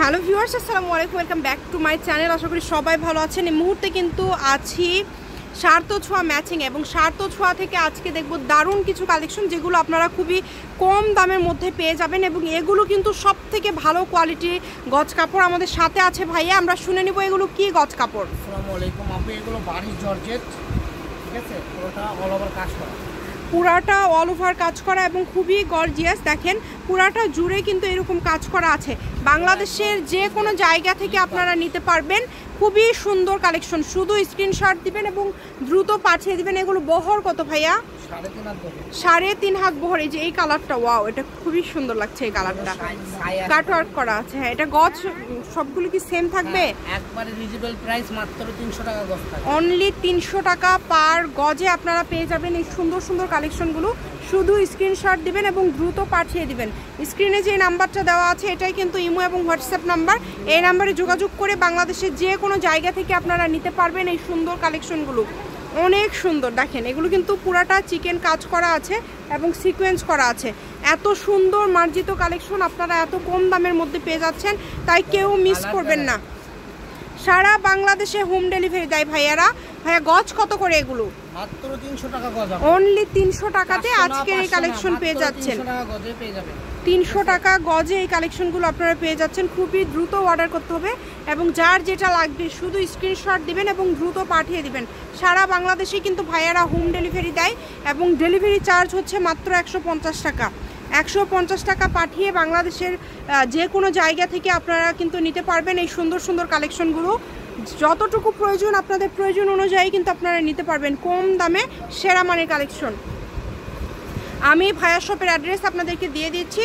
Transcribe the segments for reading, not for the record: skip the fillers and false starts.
Hello viewers, আসসালামু আলাইকুম, welcome back to my channel. আশা করি সবাই ভালো আছেন। এই মুহূর্তে কিন্তু আছি সার্থ ছোঁয়া ম্যাচিং এবং সার্থ ছোঁয়া থেকে আজকে দেখব দারুণ কিছু কালেকশন যেগুলো আপনারা খুবই কম দামের মধ্যে পেয়ে যাবেন এবং এগুলো কিন্তু সব থেকে ভালো কোয়ালিটির গজ কাপড়। আমাদের সাথে আছে ভাইয়া, আমরা শুনে নিব এগুলো কি গজ কাপড়। আসসালামু আলাইকুম আপু, এগুলো বারিশ জর্জেট, ঠিক আছে, পুরোটা অল ওভার কাজ করা, পুরাটা অল ওভার কাজ করা এবং খুবই গর্জিয়াস। দেখেন পুরাটা জুড়ে কিন্তু এরকম কাজ করা আছে। বাংলাদেশের যে কোনো জায়গা থেকে আপনারা নিতে পারবেন। খুবই সুন্দর কালেকশন, শুধু স্ক্রিনশট দিবেন এবং দ্রুত পাঠিয়ে দিবেন। এগুলো বহর কত ভাইয়া? 3.5 হাত বহর। এই যে এই কালারটা, ওয়াও, এটা খুবই সুন্দর লাগছে। এই কালারটা কাটওয়ার্ক করা আছে। হ্যাঁ, এটা গজ সবগুলো কি সেম থাকবে? একবারে রিজনেবল প্রাইস, মাত্র 300 টাকা গজ থাকবে। অনলি 300 টাকা পার গজে আপনারা পেয়ে যাবেন এই সুন্দর সুন্দর কালেকশনগুলো। শুধু স্ক্রিনশট দিবেন এবং দ্রুত পাঠিয়ে দিবেন। স্ক্রিনে যে নাম্বারটা দেওয়া আছে এটাই কিন্তু ইমো এবং হোয়াটসঅ্যাপ নাম্বার। এই নাম্বারে যোগাযোগ করে বাংলাদেশের যে কোনো জায়গা থেকে আপনারা নিতে পারবেন এই সুন্দর কালেকশনগুলো। অনেক সুন্দর। দেখেন এগুলো কিন্তু পুরাটা চিকেন কাজ করা আছে এবং সিকোয়েন্স করা আছে। এত সুন্দর মার্জিত কালেকশন আপনারা এত কম দামের মধ্যে পেয়ে যাচ্ছেন, তাই কেউ মিস করবেন না। সারা বাংলাদেশে হোম ডেলিভারি দেয় ভাইয়ারা। ভাইয়া গজ কত করে এগুলো? মাত্র 300 টাকা গজ। অনলি 300 টাকাতে আজকের এই কালেকশন পেয়ে যাচ্ছেন। 300 টাকা গজে এই কালেকশনগুলো আপনারা পেয়ে যাচ্ছেন। খুবই দ্রুত অর্ডার করতে হবে এবং যার যেটা লাগবে শুধু স্ক্রিনশট দিবেন এবং দ্রুত পাঠিয়ে দিবেন। সারা বাংলাদেশে কিন্তু ভাইয়ারা হোম ডেলিভারি দেয় এবং ডেলিভারি চার্জ হচ্ছে মাত্র 150 টাকা। 150 টাকা পাঠিয়ে বাংলাদেশের যে কোনো জায়গা থেকে আপনারা কিন্তু নিতে পারবেন এই সুন্দর সুন্দর কালেকশনগুলো। যতটুকু প্রয়োজন আপনাদের প্রয়োজন অনুযায়ী কিন্তু আপনারা নিতে পারবেন কম দামে সেরা মানের কালেকশন। আমি ভাইয়া শপের অ্যাড্রেস আপনাদেরকে দিয়ে দিচ্ছি,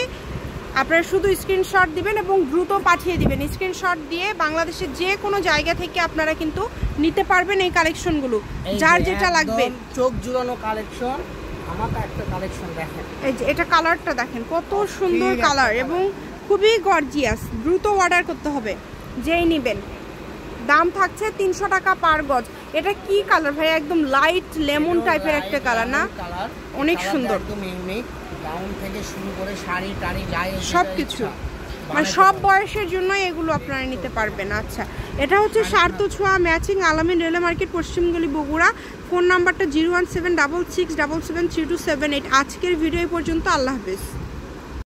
আপনারা শুধু স্ক্রিনশট দিবেন এবং দ্রুত পাঠিয়ে দিবেন। স্ক্রিনশট দিয়ে বাংলাদেশের যে কোনো জায়গা থেকে আপনারা কিন্তু নিতে পারবেন এই কালেকশনগুলো, যার যেটা লাগবে। চোখ জুড়ানো কালেকশন। আমাকে একটা কালেকশন দেখেন, এই যে এটা কালারটা দেখেন, কত সুন্দর কালার এবং খুবই গর্জিয়াস। দ্রুত অর্ডার করতে হবে যেই নেবেন। দাম থাকছে 300 টাকা পার গজ। এটা কি কালার ভাই? একদম লাইট লেমন টাইপের একটা কালার না? অনেক সুন্দর। একদম ইউনিক। গাউন থেকে শুরু করে শাড়ি টাড়ি যাই সবকিছু, মানে সব বয়সের জন্য এগুলো আপনারা নিতে পারবেন। আচ্ছা, এটা হচ্ছে সার্থ ছোঁয়া ম্যাচিং, আলামিন রেলওয়ে মার্কেট, পশ্চিমগলি, বগুড়া। ফোন নাম্বারটা 01766773278। আজকের ভিডিও পর্যন্ত। আল্লাহ হাফেজ।